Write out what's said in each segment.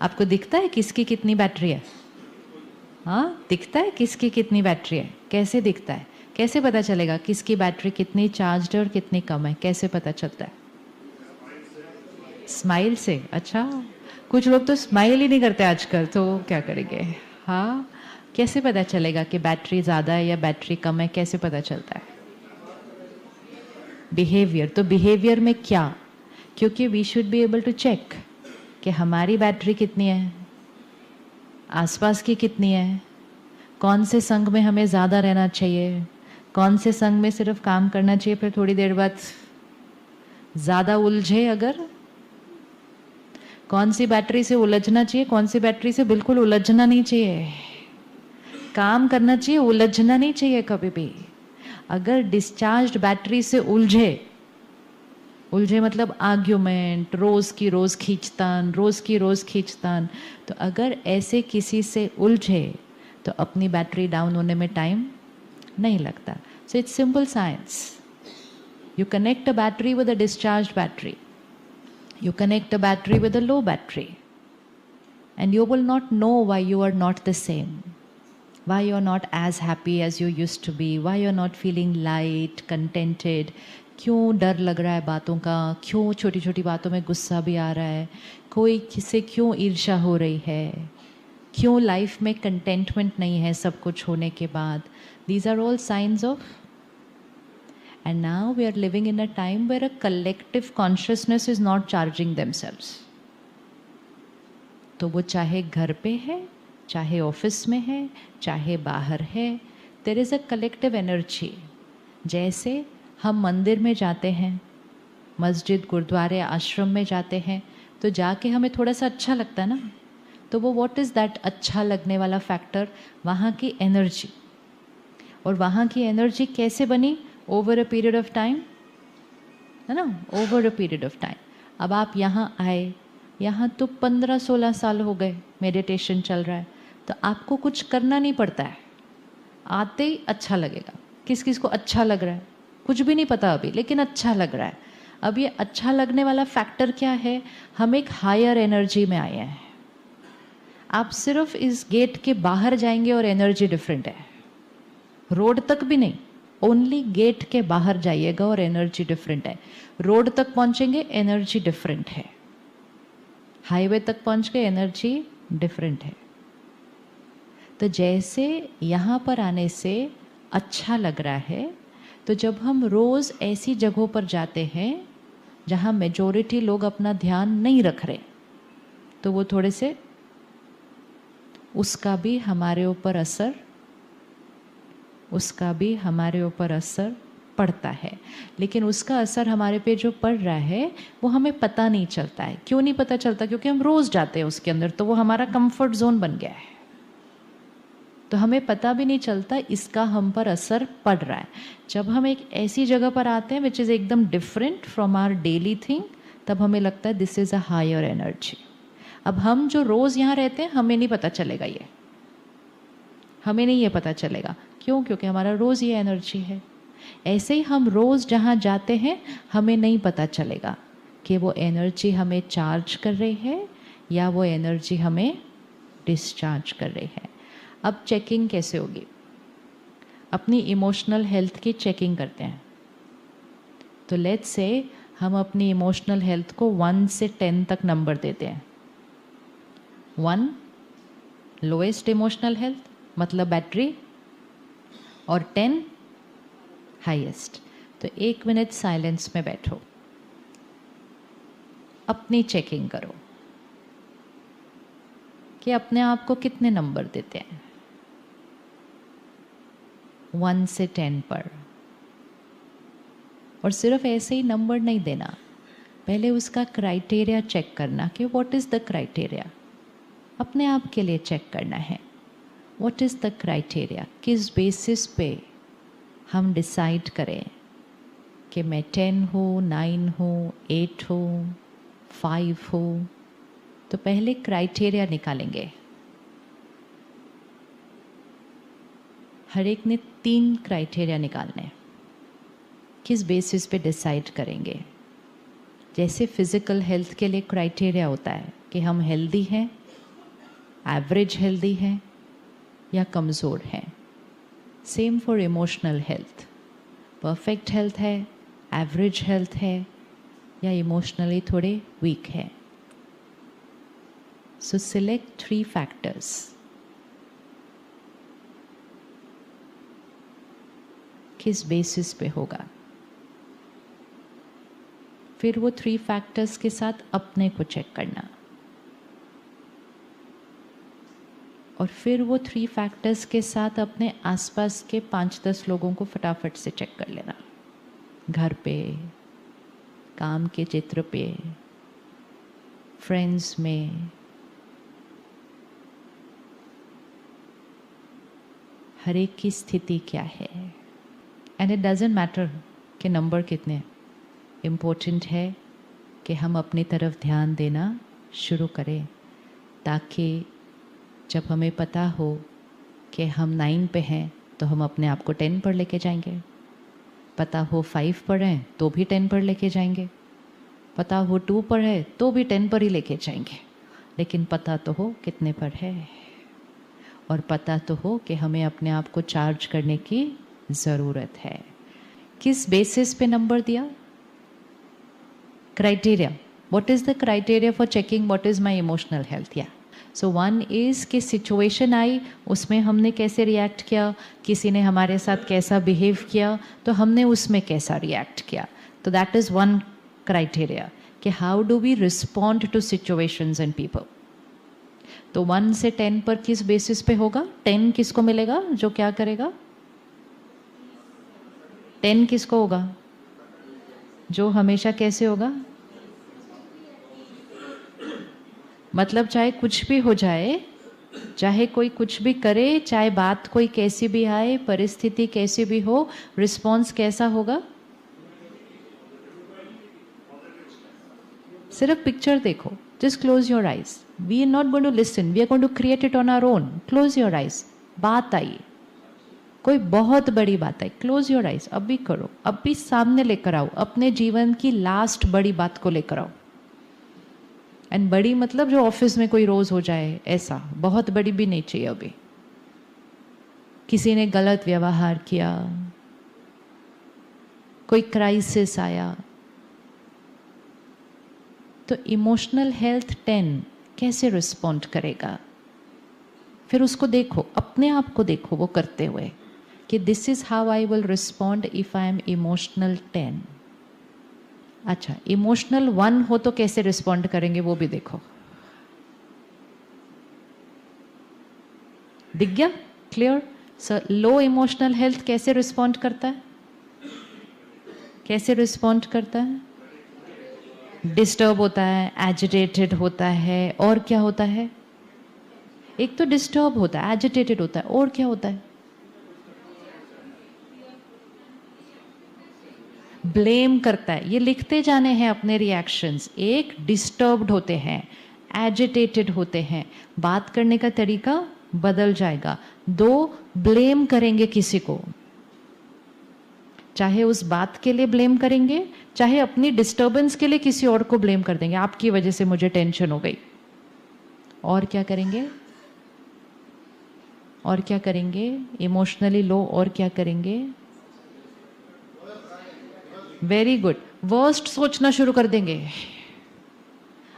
आपको दिखता है किसकी कितनी बैटरी है? हाँ, दिखता है किसकी कितनी बैटरी है? कैसे दिखता है? कैसे पता चलेगा किसकी बैटरी कितनी चार्ज्ड है और कितनी कम है? कैसे पता चलता है? स्माइल से। अच्छा, कुछ लोग तो स्माइल ही नहीं करते आजकल, तो क्या करेंगे? हाँ, कैसे पता चलेगा कि बैटरी ज़्यादा है या बैटरी कम है? कैसे पता चलता है? बिहेवियर। तो बिहेवियर में क्या? क्योंकि we should be able to check कि हमारी बैटरी कितनी है, आसपास की कितनी है, कौन से संग में हमें ज़्यादा रहना चाहिए, कौन से संग में सिर्फ काम करना चाहिए, फिर थोड़ी देर बाद ज़्यादा उलझे अगर, कौन सी बैटरी से उलझना चाहिए, कौन सी बैटरी से बिल्कुल उलझना नहीं चाहिए, काम करना चाहिए, उलझना नहीं चाहिए कभी भी। अगर डिस्चार्ज्ड बैटरी से उलझे मतलब आर्ग्यूमेंट, रोज़ की रोज़ खींचतान, तो अगर ऐसे किसी से उलझे तो अपनी बैटरी डाउन होने में टाइम नहीं लगता। So it's simple science. You connect a battery with a discharged battery, you connect a battery with a low battery, and you will not know why you are not the same, why you are not as happy as you used to be, why you are not feeling light, contented, क्यों डर लग रहा है बातों का, क्यों छोटी छोटी बातों में गुस्सा भी आ रहा है, कोई किससे क्यों ईर्ष्या हो रही है, क्यों लाइफ में कंटेंटमेंट नहीं है सब कुछ होने के बाद. These are all signs of. And now we are living in a time where a collective consciousness is not charging themselves. तो वो चाहे घर पे है, चाहे ऑफिस में है, चाहे बाहर है, there is a collective energy. जैसे हम मंदिर में जाते हैं, मस्जिद, गुरुद्वारे, आश्रम में जाते हैं, तो जाके हमें थोड़ा सा अच्छा लगता है ना. तो वो व्हाट इज़ दैट अच्छा लगने वाला फैक्टर? वहाँ की एनर्जी. और वहाँ की एनर्जी कैसे बनी? Over a period of time, है ना, over a period of time. अब आप यहाँ आए, यहाँ तो 15-16 साल हो गए मेडिटेशन चल रहा है, तो आपको कुछ करना नहीं पड़ता है, आते ही अच्छा लगेगा. किस किस को अच्छा लग रहा है? कुछ भी नहीं पता अभी, लेकिन अच्छा लग रहा है. अब ये अच्छा लगने वाला फैक्टर क्या है? हम एक हायर एनर्जी में आए हैं. आप सिर्फ इस गेट के बाहर जाएंगे और एनर्जी डिफरेंट है. रोड तक भी नहीं, ओनली गेट के बाहर जाइएगा और एनर्जी डिफरेंट है. रोड तक पहुंचेंगे, एनर्जी डिफरेंट है. हाईवे तक पहुंच गए, एनर्जी डिफरेंट है. तो जैसे यहाँ पर आने से अच्छा लग रहा है, तो जब हम रोज़ ऐसी जगहों पर जाते हैं जहाँ मेजॉरिटी लोग अपना ध्यान नहीं रख रहे, तो वो थोड़े से, उसका भी हमारे ऊपर असर पड़ता है. लेकिन उसका असर हमारे पे जो पड़ रहा है वो हमें पता नहीं चलता है. क्यों नहीं पता चलता? क्योंकि हम रोज़ जाते हैं उसके अंदर, तो वो हमारा कंफर्ट जोन बन गया है. तो हमें पता भी नहीं चलता इसका हम पर असर पड़ रहा है. जब हम एक ऐसी जगह पर आते हैं विच इज़ एकदम different from our daily thing, तब हमें लगता है this is a higher energy. अब हम जो रोज़ यहाँ रहते हैं, हमें नहीं पता चलेगा ये, हमें नहीं ये पता चलेगा. क्यों? क्योंकि हमारा रोज़ ये एनर्जी है. ऐसे ही हम रोज़ जहाँ जाते हैं, हमें नहीं पता चलेगा कि वो एनर्जी हमें चार्ज कर रही है या वो एनर्जी हमें डिस्चार्ज कर रही है. अब चेकिंग कैसे होगी? अपनी इमोशनल हेल्थ की चेकिंग करते हैं. तो लेट्स से हम अपनी इमोशनल हेल्थ को 1 से 10 तक नंबर देते हैं. 1 लोएस्ट इमोशनल हेल्थ, मतलब बैटरी, और 10 हाईएस्ट. तो 1 मिनट साइलेंस में बैठो, अपनी चेकिंग करो कि अपने आप को कितने नंबर देते हैं 1 से 10 पर. और सिर्फ ऐसे ही नंबर नहीं देना, पहले उसका क्राइटेरिया चेक करना कि व्हाट इज़ द क्राइटेरिया. अपने आप के लिए चेक करना है व्हाट इज़ द क्राइटेरिया. किस बेसिस पे हम डिसाइड करें कि मैं 10 हूँ, 9 हूँ, 8 हूँ, 5 हूँ. तो पहले क्राइटेरिया निकालेंगे. हर एक ने 3 क्राइटेरिया निकालने. किस बेसिस पे डिसाइड करेंगे? जैसे फिज़िकल हेल्थ के लिए क्राइटेरिया होता है कि हम हेल्दी हैं, एवरेज हेल्दी हैं या कमज़ोर हैं। Same for emotional health, perfect health है, एवरेज हेल्थ है या इमोशनली थोड़े वीक है। सो सिलेक्ट 3 फैक्टर्स। किस बेसिस पे होगा? फिर वो 3 फैक्टर्स के साथ अपने को चेक करना, और फिर वो 3 फैक्टर्स के साथ अपने आसपास के 5-10 लोगों को फटाफट से चेक कर लेना। घर पे, काम के चित्र पे, फ्रेंड्स में, हर एक की स्थिति क्या है। एंड इट डजेंट मैटर कि नंबर कितने, इम्पोर्टेंट है कि हम अपनी तरफ ध्यान देना शुरू करें, ताकि जब हमें पता हो कि हम 9 पे हैं तो हम अपने आप को 10 पर लेके जाएंगे। पता हो 5 पर हैं तो भी 10 पर लेके जाएंगे। पता हो 2 पर है तो भी 10 पर ही लेके जाएंगे। लेकिन पता तो हो कितने पर है, और पता तो हो कि हमें अपने आप को चार्ज करने की ज़रूरत है। किस बेसिस पे नंबर दिया? Criteria. What is the criteria for checking what is my emotional health? या सो 1 इज़ कि सिचुएशन आई, उसमें हमने कैसे रिएक्ट किया, किसी ने हमारे साथ कैसा बिहेव किया तो हमने उसमें कैसा रिएक्ट किया। तो दैट इज़ 1 क्राइटेरिया कि how do we respond to situations and people. तो 1 से 10 पर किस बेसिस पे होगा? 10 किसको मिलेगा जो क्या करेगा? 10 किसको होगा? जो हमेशा कैसे होगा? मतलब चाहे कुछ भी हो जाए, चाहे कोई कुछ भी करे, चाहे बात कोई कैसी भी आए, परिस्थिति कैसी भी हो, रिस्पॉन्स कैसा होगा? सिर्फ पिक्चर देखो, just close your eyes. We are not going to listen, we are going to create it on our own. Close your eyes. बात आई, कोई बहुत बड़ी बात आई, क्लोज योर आइज, अभी करो, अभी सामने लेकर आओ, अपने जीवन की लास्ट बड़ी बात को लेकर आओ। एंड बड़ी मतलब जो ऑफिस में कोई रोज हो जाए ऐसा, बहुत बड़ी भी नहीं चाहिए। अभी किसी ने गलत व्यवहार किया, कोई क्राइसिस आया, तो इमोशनल हेल्थ 10 कैसे रिस्पॉन्ड करेगा? फिर उसको देखो, अपने आप को देखो वो करते हुए कि this is how I will respond if I am emotional 10। अच्छा, इमोशनल 1 हो तो कैसे रिस्पॉन्ड करेंगे वो भी देखो। दिख गया? क्लियर? सर, लो इमोशनल हेल्थ कैसे रिस्पॉन्ड करता है? कैसे रिस्पॉन्ड करता है? डिस्टर्ब होता है, एजिटेटेड होता है, और क्या होता है? एक तो डिस्टर्ब होता है, एजिटेटेड होता है, और क्या होता है? ब्लेम करता है। ये लिखते जाने हैं अपने रिएक्शंस। एक, डिस्टर्ब्ड होते हैं, एजिटेटेड होते हैं, बात करने का तरीका बदल जाएगा। 2, ब्लेम करेंगे किसी को, चाहे उस बात के लिए ब्लेम करेंगे, चाहे अपनी डिस्टर्बेंस के लिए किसी और को ब्लेम कर देंगे, आपकी वजह से मुझे टेंशन हो गई। और क्या करेंगे? और क्या करेंगे? इमोशनली लो और क्या करेंगे? वेरी गुड, वर्स्ट सोचना शुरू कर देंगे।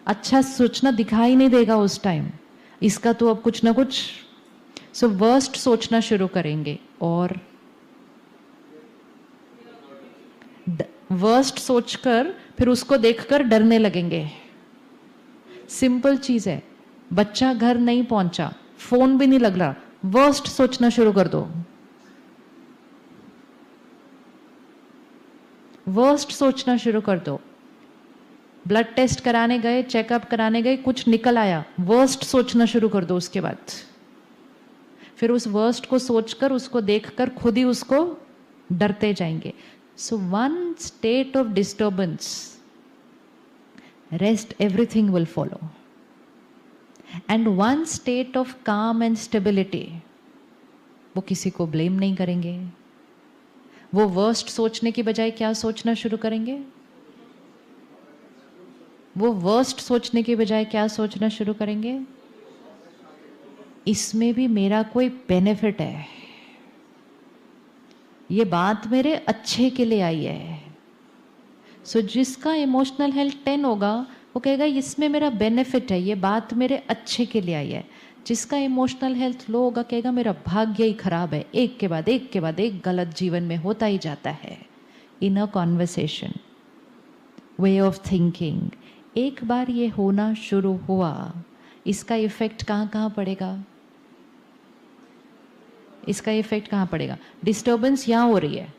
अच्छा सोचना दिखाई नहीं देगा उस टाइम, इसका तो अब कुछ ना कुछ। सो वर्स्ट सोचना शुरू करेंगे, और वर्स्ट सोचकर फिर उसको देखकर डरने लगेंगे। सिंपल चीज है, बच्चा घर नहीं पहुंचा, फोन भी नहीं लग रहा, वर्स्ट सोचना शुरू कर दो। वर्स्ट सोचना शुरू कर दो। ब्लड टेस्ट कराने गए, चेकअप कराने गए, कुछ निकल आया, वर्स्ट सोचना शुरू कर दो। उसके बाद फिर उस वर्स्ट को सोचकर, उसको देखकर खुद ही उसको डरते जाएंगे। सो 1 state of disturbance, rest everything will follow. And 1 state of काम एंड स्टेबिलिटी, वो किसी को ब्लेम नहीं करेंगे। वो वर्स्ट सोचने की बजाय क्या सोचना शुरू करेंगे? वो वर्स्ट सोचने की बजाय क्या सोचना शुरू करेंगे? इसमें भी मेरा कोई बेनिफिट है, ये बात मेरे अच्छे के लिए आई है। सो जिसका इमोशनल हेल्थ 10 होगा वो कहेगा इसमें मेरा बेनिफिट है, ये बात मेरे अच्छे के लिए आई है। जिसका इमोशनल हेल्थ लो होगा कहेगा मेरा भाग्य ही खराब है, एक के बाद एक के बाद एक गलत जीवन में होता ही जाता है। Inner conversation, way of thinking, एक बार ये होना शुरू हुआ, इसका इफेक्ट कहाँ कहाँ पड़ेगा? इसका इफेक्ट कहाँ पड़ेगा? डिस्टर्बेंस यहाँ हो रही है।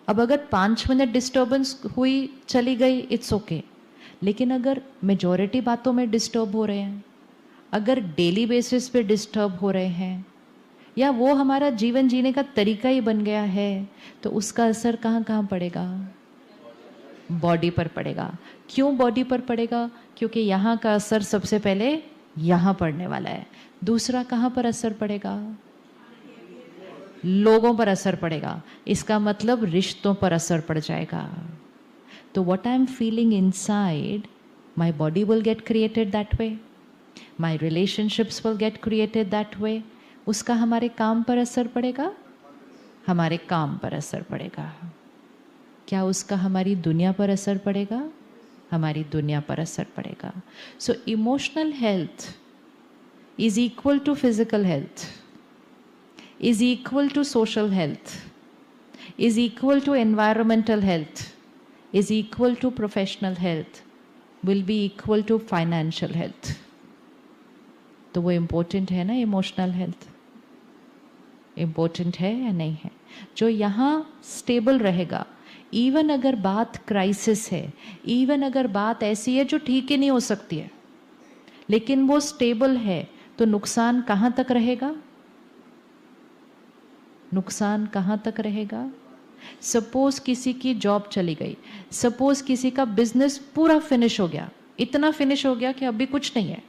अब अगर 5 मिनट डिस्टर्बेंस हुई चली गई इट्स ओके, लेकिन अगर मेजॉरिटी बातों में डिस्टर्ब हो रहे हैं, अगर डेली बेसिस पे डिस्टर्ब हो रहे हैं, या वो हमारा जीवन जीने का तरीका ही बन गया है, तो उसका असर कहाँ कहाँ पड़ेगा? बॉडी पर पड़ेगा। क्यों बॉडी पर पड़ेगा? क्योंकि यहाँ का असर सबसे पहले यहाँ पड़ने वाला है। दूसरा कहाँ पर असर पड़ेगा? लोगों पर असर पड़ेगा। इसका मतलब रिश्तों पर असर पड़ जाएगा। तो what I am feeling inside, my body will get created that way, my relationships will get created that way. उसका हमारे काम पर असर पड़ेगा, हमारे काम पर असर पड़ेगा। क्या उसका हमारी दुनिया पर असर पड़ेगा? हमारी दुनिया पर असर पड़ेगा। So emotional health is equal to physical health, is equal to social health, is equal to environmental health, is equal to professional health, will be equal to financial health. तो वो इम्पोर्टेंट है ना, इमोशनल हेल्थ इम्पोर्टेंट है या नहीं है? जो यहाँ स्टेबल रहेगा, इवन अगर बात क्राइसिस है, इवन अगर बात ऐसी है जो ठीक ही नहीं हो सकती है, लेकिन वो स्टेबल है, तो नुकसान कहाँ तक रहेगा? नुकसान कहाँ तक रहेगा? सपोज किसी की जॉब चली गई, सपोज किसी का बिजनेस पूरा फिनिश हो गया, इतना फिनिश हो गया कि अभी कुछ नहीं है,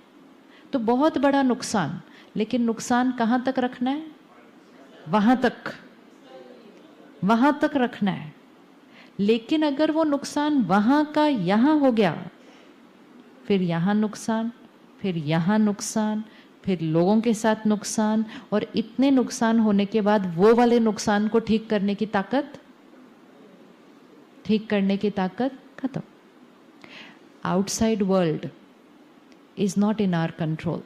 तो बहुत बड़ा नुकसान। लेकिन नुकसान कहाँ तक रखना है? वहाँ तक रखना है। लेकिन अगर वो नुकसान वहाँ का यहाँ हो गया, फिर यहाँ नुकसान, फिर यहाँ नुकसान, फिर लोगों के साथ नुकसान, और इतने नुकसान होने के बाद वो वाले नुकसान को ठीक करने की ताकत खत्म। Outside world is not in our control.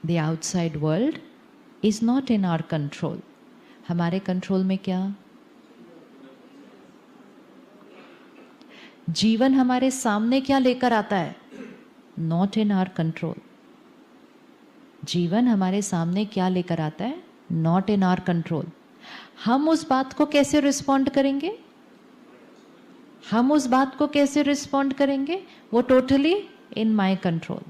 The outside world is not in our control. हमारे कंट्रोल में क्या? जीवन हमारे सामने क्या लेकर आता है? Not in our control. जीवन हमारे सामने क्या लेकर आता है? Not in our control. हम उस बात को कैसे रिस्पॉन्ड करेंगे? वो totally in my control.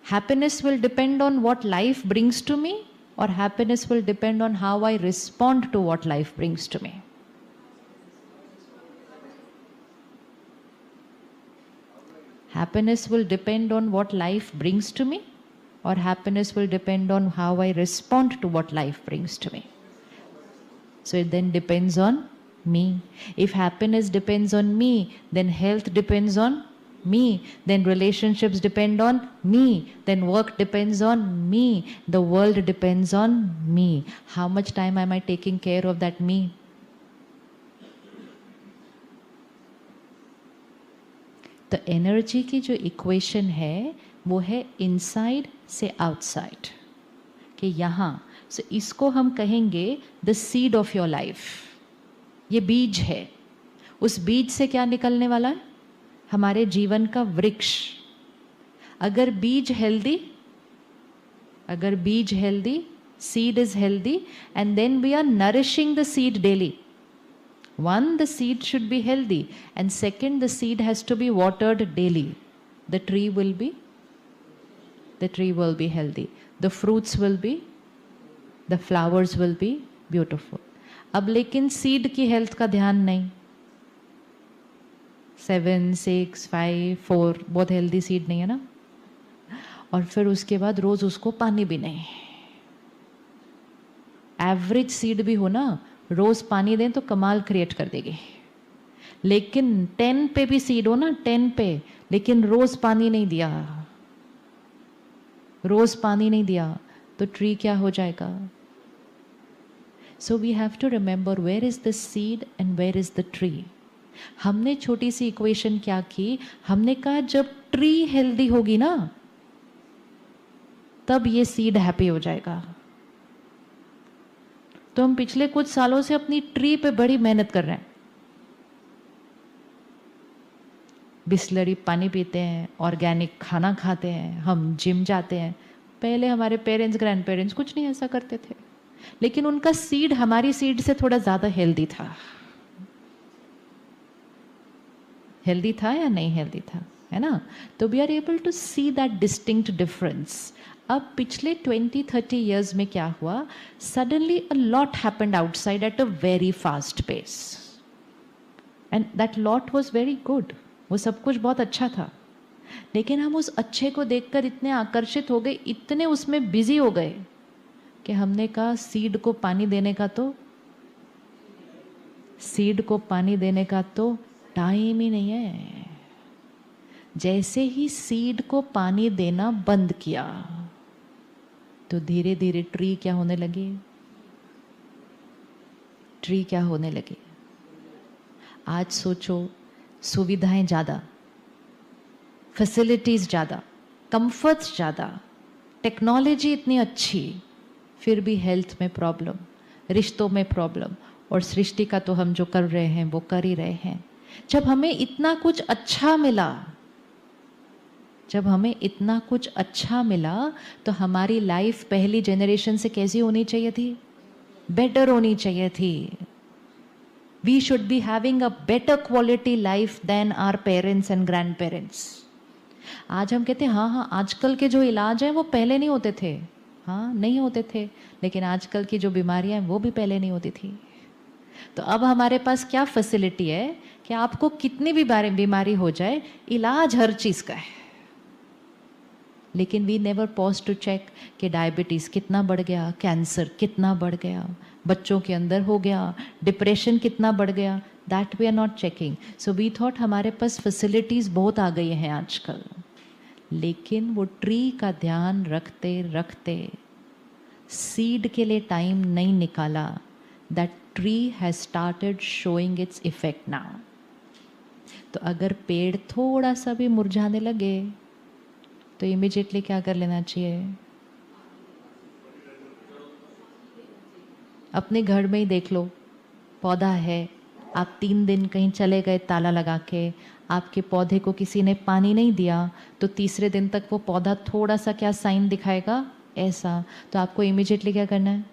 Happiness will depend on what life brings to me, और happiness will depend on how I respond to what life brings to me. Happiness will depend on what life brings to me, or happiness will depend on how I respond to what life brings to me. So it then depends on me. If happiness depends on me, then health depends on me, then relationships depend on me, then work depends on me, the world depends on me. How much time am I taking care of that me? तो energy की जो equation है वो है inside से outside, कि यहाँ से इसको हम कहेंगे the seed of your life. ये बीज है, उस बीज से क्या निकलने वाला है? हमारे जीवन का वृक्ष। अगर बीज healthy, seed is healthy, and then we are nourishing the seed daily. One, the seed should be healthy, and second, the seed has to be watered daily. The tree will be healthy. The fruits will be, the flowers will be beautiful. अब लेकिन seed की health का ध्यान नहीं। 7, 6, 5, 4 बहुत healthy seed नहीं है ना, और फिर उसके बाद रोज उसको पानी भी नहीं। एवरेज सीड भी हो ना, रोज पानी दें तो कमाल क्रिएट कर देगी। लेकिन 10 पे भी सीड हो ना, 10 पे, लेकिन रोज पानी नहीं दिया, रोज पानी नहीं दिया तो ट्री क्या हो जाएगा? So we have to remember where is the seed and where is the tree. हमने छोटी सी इक्वेशन क्या की, हमने कहा जब ट्री हेल्दी होगी ना तब ये सीड हैप्पी हो जाएगा. तो हम पिछले कुछ सालों से अपनी ट्री पे बड़ी मेहनत कर रहे हैं. बिस्लरी पानी पीते हैं, ऑर्गेनिक खाना खाते हैं, हम जिम जाते हैं. पहले हमारे पेरेंट्स ग्रैंड पेरेंट्स कुछ नहीं ऐसा करते थे, लेकिन उनका सीड हमारी सीड से थोड़ा ज़्यादा हेल्दी था. हेल्दी था या नहीं हेल्दी था, है ना? तो we are able to see that distinct difference. अब पिछले 20-30 ईयर्स में क्या हुआ, suddenly a lot happened outside at a very fast pace and that lot was very good. वो सब कुछ बहुत अच्छा था, लेकिन हम उस अच्छे को देखकर इतने आकर्षित हो गए, इतने उसमें बिजी हो गए कि हमने कहा सीड को पानी देने का तो टाइम ही नहीं है. जैसे ही सीड को पानी देना बंद किया तो धीरे धीरे ट्री क्या होने लगी? आज सोचो, सुविधाएं ज़्यादा, फैसिलिटीज़ ज़्यादा, कंफर्ट्स ज़्यादा, टेक्नोलॉजी इतनी अच्छी, फिर भी हेल्थ में प्रॉब्लम, रिश्तों में प्रॉब्लम. और सृष्टि का तो हम जो कर रहे हैं वो कर ही रहे हैं. जब हमें इतना कुछ अच्छा मिला तो हमारी लाइफ पहली जनरेशन से कैसी होनी चाहिए थी? बेटर होनी चाहिए थी. We should be having a better quality life than our parents and grandparents. आज हम कहते हैं हाँ, आजकल के जो इलाज हैं वो पहले नहीं होते थे. हाँ, नहीं होते थे, लेकिन आजकल की जो बीमारियां हैं वो भी पहले नहीं होती थी. तो अब हमारे पास क्या फैसिलिटी है कि आपको कितनी भी बीमारी हो जाए, इलाज हर चीज़ का है. लेकिन we never pause to check कि डायबिटीज़ कितना बढ़ गया, कैंसर कितना बढ़ गया, बच्चों के अंदर हो गया, डिप्रेशन कितना बढ़ गया. That we are not checking. So we thought हमारे पास फैसिलिटीज़ बहुत आ गई हैं आजकल, लेकिन वो ट्री का ध्यान रखते रखते सीड के लिए टाइम नहीं निकाला. That tree has started showing its effect now. तो अगर पेड़ थोड़ा सा भी मुरझाने लगे तो इमीडिएटली क्या कर लेना चाहिए? अपने घर में ही देख लो, पौधा है, आप 3 दिन कहीं चले गए ताला लगा के, आपके पौधे को किसी ने पानी नहीं दिया, तो तीसरे दिन तक वो पौधा थोड़ा सा क्या साइन दिखाएगा? ऐसा. तो आपको इमीडिएटली क्या करना है?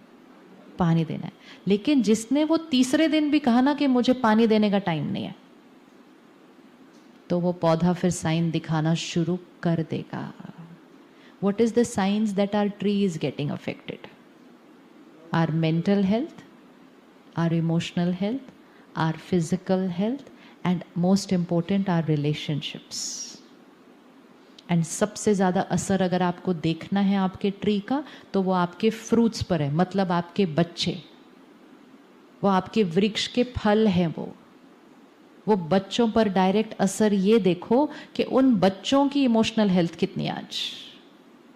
पानी देना है. लेकिन जिसने वो तीसरे दिन भी कहा ना कि मुझे पानी देने का टाइम नहीं है, तो वो पौधा फिर साइन दिखाना शुरू कर देगा. What is the signs that our tree is getting affected? Our mental health, our emotional health, our physical health, and most important, our relationships. And सबसे ज़्यादा असर अगर आपको देखना है आपके ट्री का, तो वो आपके फ्रूट्स पर है, मतलब आपके बच्चे, वो आपके वृक्ष के फल हैं. वो बच्चों पर डायरेक्ट असर ये देखो कि उन बच्चों की इमोशनल हेल्थ कितनी आज.